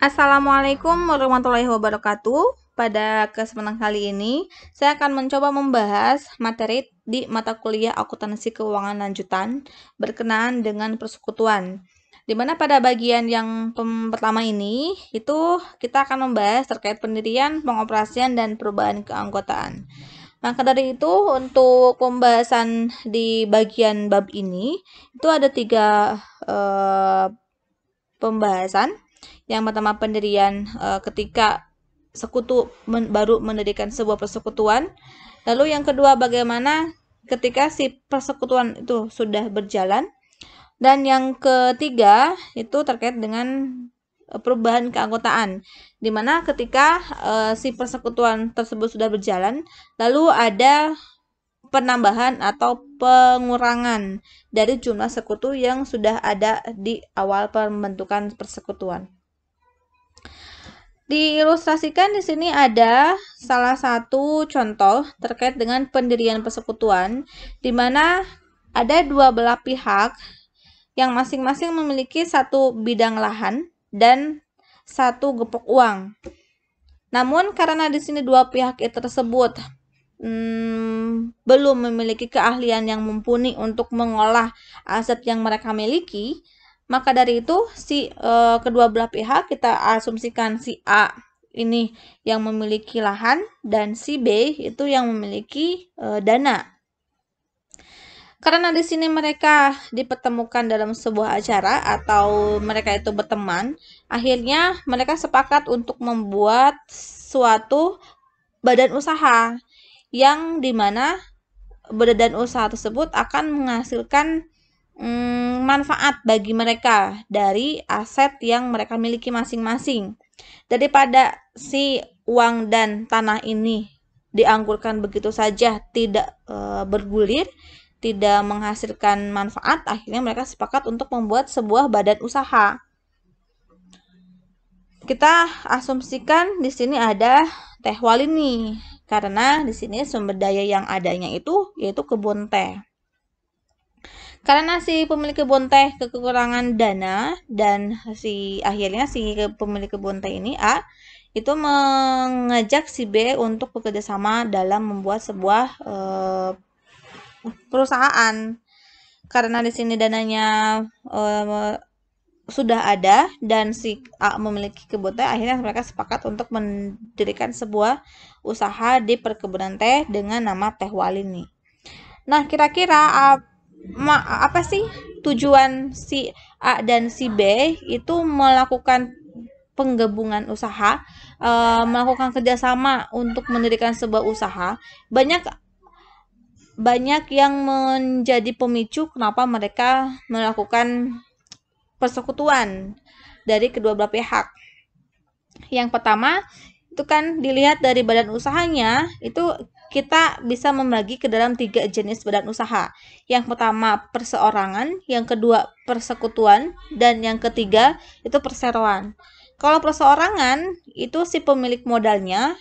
Assalamualaikum warahmatullahi wabarakatuh. Pada kesempatan kali ini, saya akan mencoba membahas materi di mata kuliah akuntansi keuangan lanjutan berkenaan dengan persekutuan. Di mana pada bagian yang pertama ini, itu kita akan membahas terkait pendirian, pengoperasian, dan perubahan keanggotaan. Maka dari itu, untuk pembahasan di bagian bab ini, itu ada tiga pembahasan. Yang pertama pendirian ketika sekutu baru mendirikan sebuah persekutuan. Lalu yang kedua bagaimana ketika si persekutuan itu sudah berjalan. Dan yang ketiga itu terkait dengan perubahan keanggotaan, di mana ketika si persekutuan tersebut sudah berjalan, lalu ada penambahan atau pengurangan dari jumlah sekutu yang sudah ada di awal pembentukan persekutuan. Diilustrasikan di sini ada salah satu contoh terkait dengan pendirian persekutuan, di mana ada dua belah pihak yang masing-masing memiliki satu bidang lahan dan satu gepok uang. Namun karena di sini dua pihak itu tersebut belum memiliki keahlian yang mumpuni untuk mengolah aset yang mereka miliki, maka dari itu si kedua belah pihak kita asumsikan si A ini yang memiliki lahan dan si B itu yang memiliki dana. Karena di sini mereka dipertemukan dalam sebuah acara atau mereka itu berteman, akhirnya mereka sepakat untuk membuat suatu badan usaha yang dimana badan usaha tersebut akan menghasilkan manfaat bagi mereka dari aset yang mereka miliki masing-masing. Daripada si uang dan tanah ini dianggurkan begitu saja, tidak bergulir, tidak menghasilkan manfaat, akhirnya mereka sepakat untuk membuat sebuah badan usaha. Kita asumsikan di sini ada teh walini, karena di sini sumber daya yang adanya itu yaitu kebun teh. Karena si pemilik kebun teh kekurangan dana dan akhirnya si pemilik kebun teh ini A itu mengajak si B untuk bekerja sama dalam membuat sebuah perusahaan. Karena di sini dananya sudah ada dan si A memiliki kebun teh, akhirnya mereka sepakat untuk mendirikan sebuah usaha di perkebunan teh dengan nama Teh Walini. Nah, kira-kira apa sih tujuan si A dan si B itu melakukan penggabungan usaha, melakukan kerjasama untuk mendirikan sebuah usaha? Banyak yang menjadi pemicu kenapa mereka melakukan persekutuan dari kedua belah pihak. Yang pertama itu kan dilihat dari badan usahanya, itu kita bisa membagi ke dalam 3 jenis badan usaha. Yang pertama perseorangan, yang kedua persekutuan, dan yang ketiga itu perseroan. Kalau perseorangan itu si pemilik modalnya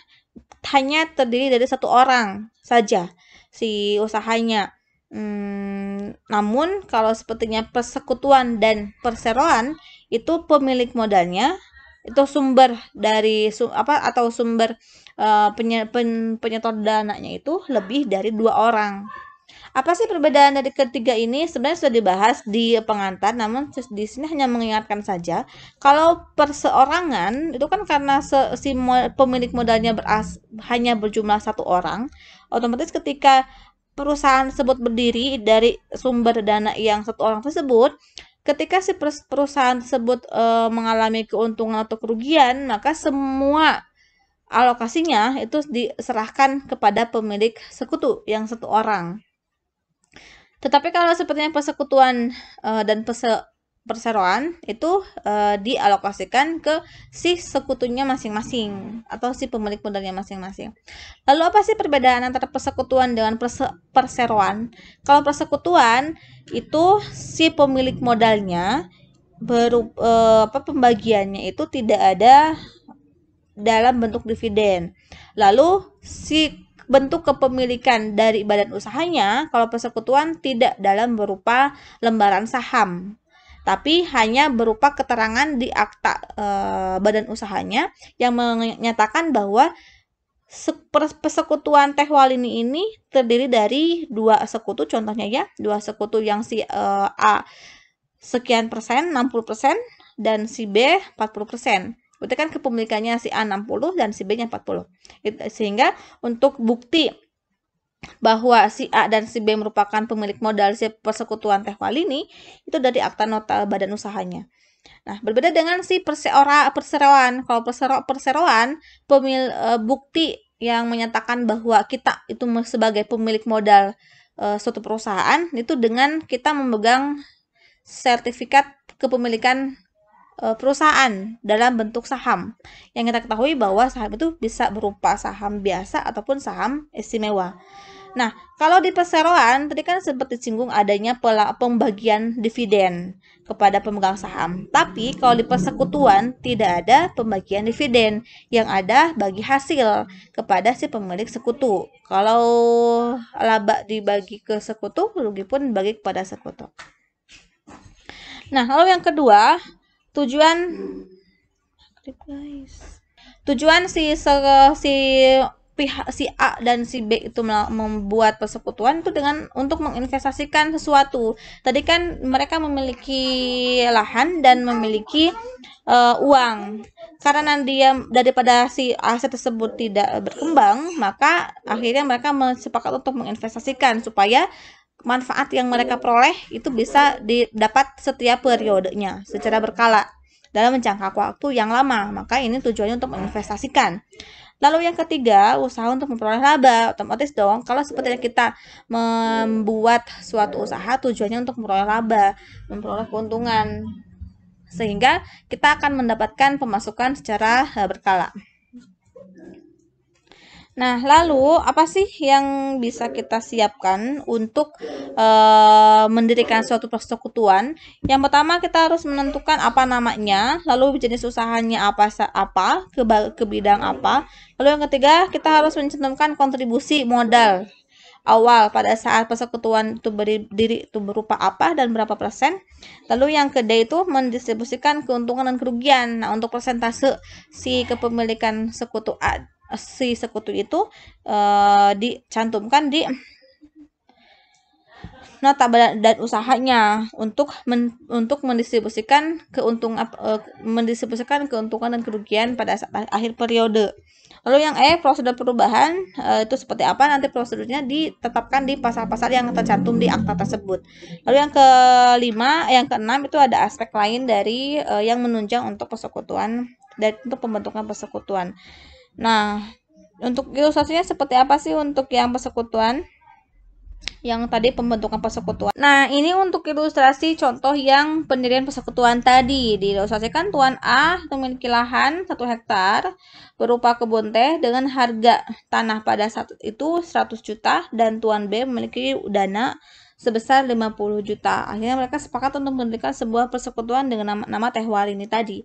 hanya terdiri dari satu orang saja si usahanya. Namun kalau sepertinya persekutuan dan perseroan itu pemilik modalnya itu sumber dari atau sumber penyetor dananya itu lebih dari 2 orang. Apa sih perbedaan dari ketiga ini? Sebenarnya sudah dibahas di pengantar, namun di sini hanya mengingatkan saja. Kalau perseorangan itu kan karena si pemilik modalnya hanya berjumlah satu orang, otomatis ketika perusahaan tersebut berdiri dari sumber dana yang satu orang tersebut, ketika si perusahaan tersebut mengalami keuntungan atau kerugian, maka semua alokasinya itu diserahkan kepada pemilik sekutu yang satu orang. Tetapi kalau sepertinya persekutuan dan perseroan itu dialokasikan ke si sekutunya masing-masing atau si pemilik modalnya masing-masing. Lalu apa sih perbedaan antara persekutuan dengan perseroan? Kalau persekutuan itu si pemilik modalnya pembagiannya itu tidak ada dalam bentuk dividen. Lalu si bentuk kepemilikan dari badan usahanya kalau persekutuan tidak dalam berupa lembaran saham. tapi hanya berupa keterangan di akta badan usahanya yang menyatakan bahwa persekutuan teh walini ini terdiri dari 2 sekutu, contohnya ya, 2 sekutu yang si A sekian persen, 60%, dan si B 40%. Berarti kan kepemilikannya si A 60 dan si B-nya 40. Sehingga untuk bukti bahwa si A dan si B merupakan pemilik modal si persekutuan teh walini itu dari akta nota badan usahanya. Nah, berbeda dengan si perseroan. Kalau perseroan bukti yang menyatakan bahwa kita itu sebagai pemilik modal suatu perusahaan itu dengan kita memegang sertifikat kepemilikan perusahaan dalam bentuk saham. Yang kita ketahui bahwa saham itu bisa berupa saham biasa ataupun saham istimewa. Nah, kalau di perseroan tadi kan sempat disinggung adanya pembagian dividen kepada pemegang saham. Tapi kalau di persekutuan tidak ada pembagian dividen, yang ada bagi hasil kepada si pemilik sekutu. Kalau laba dibagi ke sekutu, rugi pun dibagi kepada sekutu. Nah, lalu yang kedua, tujuan si A dan si B itu membuat persekutuan itu untuk menginvestasikan sesuatu. Tadi kan mereka memiliki lahan dan memiliki uang. Karena dia daripada si aset tersebut tidak berkembang, maka akhirnya mereka sepakat untuk menginvestasikan supaya manfaat yang mereka peroleh itu bisa didapat setiap periodenya secara berkala dalam jangka waktu yang lama. Maka ini tujuannya untuk menginvestasikan. Lalu yang ketiga, usaha untuk memperoleh laba. Otomatis dong, kalau seperti kita membuat suatu usaha tujuannya untuk memperoleh laba, memperoleh keuntungan, sehingga kita akan mendapatkan pemasukan secara berkala. Nah, lalu apa sih yang bisa kita siapkan untuk mendirikan suatu persekutuan? Yang pertama, kita harus menentukan apa namanya, lalu jenis usahanya apa ke bidang apa. Lalu yang ketiga, kita harus mencantumkan kontribusi modal awal pada saat persekutuan itu berdiri itu berupa apa dan berapa persen. Lalu yang kedua itu mendistribusikan keuntungan dan kerugian. Nah, untuk persentase si kepemilikan si sekutu itu dicantumkan di nota badan dan usahanya untuk mendistribusikan keuntungan dan kerugian pada saat akhir periode. Lalu yang prosedur perubahan itu seperti apa? Nanti prosedurnya ditetapkan di pasal-pasal yang tercantum di akta tersebut. Lalu yang keenam itu ada aspek lain dari yang menunjang untuk persekutuan dan untuk pembentukan persekutuan. Nah, untuk ilustrasinya seperti apa sih untuk yang persekutuan? Yang tadi pembentukan persekutuan. Nah, ini untuk ilustrasi contoh yang pendirian persekutuan tadi. Diilustrasikan Tuan A memiliki lahan 1 hektar berupa kebun teh dengan harga tanah pada saat itu 100 juta dan Tuan B memiliki dana sebesar 50 juta. Akhirnya mereka sepakat untuk mendirikan sebuah persekutuan dengan nama Teh Walini tadi.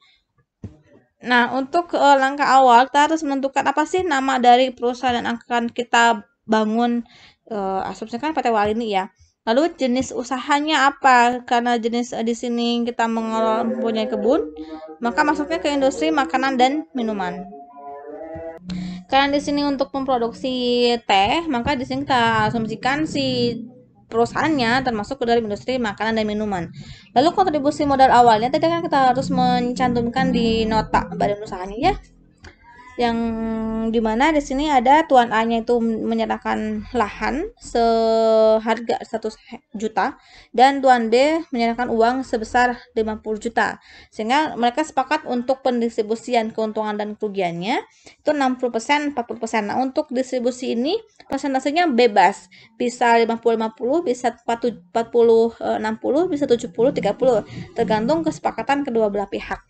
Nah, untuk langkah awal kita harus menentukan apa sih nama dari perusahaan yang akan kita bangun. Asumsikan PT Walini ya. Lalu jenis usahanya apa? Karena jenis di sini kita mempunyai kebun, maka masuknya ke industri makanan dan minuman. Karena di sini untuk memproduksi teh, maka di sini kita asumsikan si perusahaannya termasuk ke dalam industri makanan dan minuman. Lalu kontribusi modal awalnya tadi kan kita harus mencantumkan di nota badan usahanya ya. Yang dimana di sini ada Tuan A-nya itu menyerahkan lahan seharga 100 juta dan Tuan D menyerahkan uang sebesar 50 juta. Sehingga mereka sepakat untuk pendistribusian keuntungan dan kerugiannya itu 60%, 40%. Nah, untuk distribusi ini persentasenya bebas. Bisa 50-50, bisa 40-60, bisa 70-30. Tergantung kesepakatan kedua belah pihak.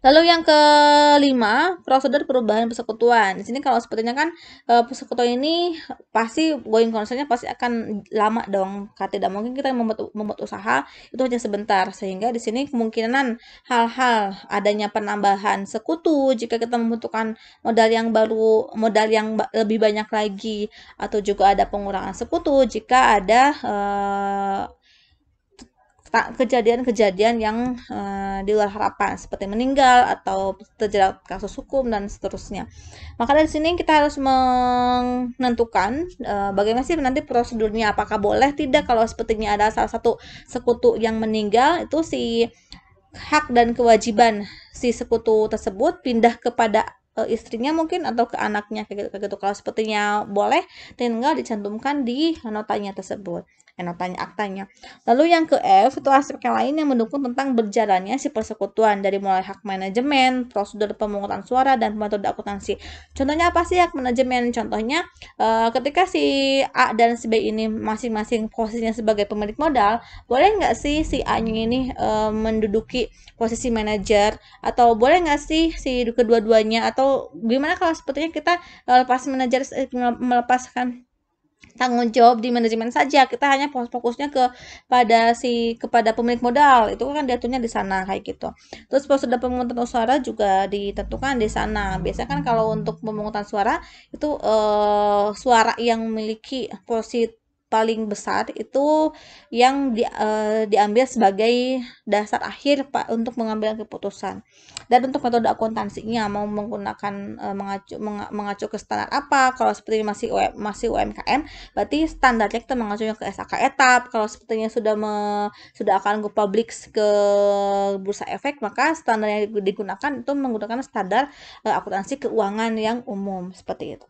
Lalu yang kelima, prosedur perubahan persekutuan. Di sini kalau sepertinya kan persekutuan ini pasti going concern-nya pasti akan lama dong. Karena tidak mungkin kita membuat usaha itu hanya sebentar. Sehingga di sini kemungkinan hal-hal adanya penambahan sekutu jika kita membutuhkan modal yang baru, modal yang lebih banyak lagi, atau juga ada pengurangan sekutu jika ada kejadian-kejadian yang di luar harapan seperti meninggal atau terjerat kasus hukum dan seterusnya. Maka dari sini kita harus menentukan bagaimana sih nanti prosedurnya, apakah boleh tidak kalau sepertinya ada salah satu sekutu yang meninggal, itu si hak dan kewajiban si sekutu tersebut pindah kepada istrinya mungkin atau ke anaknya kayak gitu. Kalau sepertinya boleh, tinggal dicantumkan di notanya tersebut, notanya aktanya. Lalu yang ke F itu aspek yang lain yang mendukung tentang berjalannya si persekutuan, dari mulai hak manajemen, prosedur pemungutan suara, dan metode akuntansi. Contohnya apa sih hak manajemen? Contohnya ketika si A dan si B ini masing-masing posisinya sebagai pemilik modal, boleh nggak sih si A-nya ini menduduki posisi manajer, atau boleh nggak sih si kedua-duanya, atau gimana kalau sepertinya kita lepas manajer, melepaskan tanggung jawab di manajemen saja, kita hanya fokusnya kepada pemilik modal, itu kan diaturnya di sana kayak gitu. Terus prosedur pemungutan suara juga ditentukan di sana. Biasanya kan kalau untuk pemungutan suara itu suara yang memiliki posisi paling besar itu yang diambil sebagai dasar akhir untuk mengambil keputusan. Dan untuk metode akuntansinya mau menggunakan mengacu ke standar apa? Kalau seperti masih UMKM, berarti standarnya kita mengacunya ke SAK etap. Kalau sepertinya sudah akan go public ke bursa efek, maka standar yang digunakan itu menggunakan standar akuntansi keuangan yang umum seperti itu.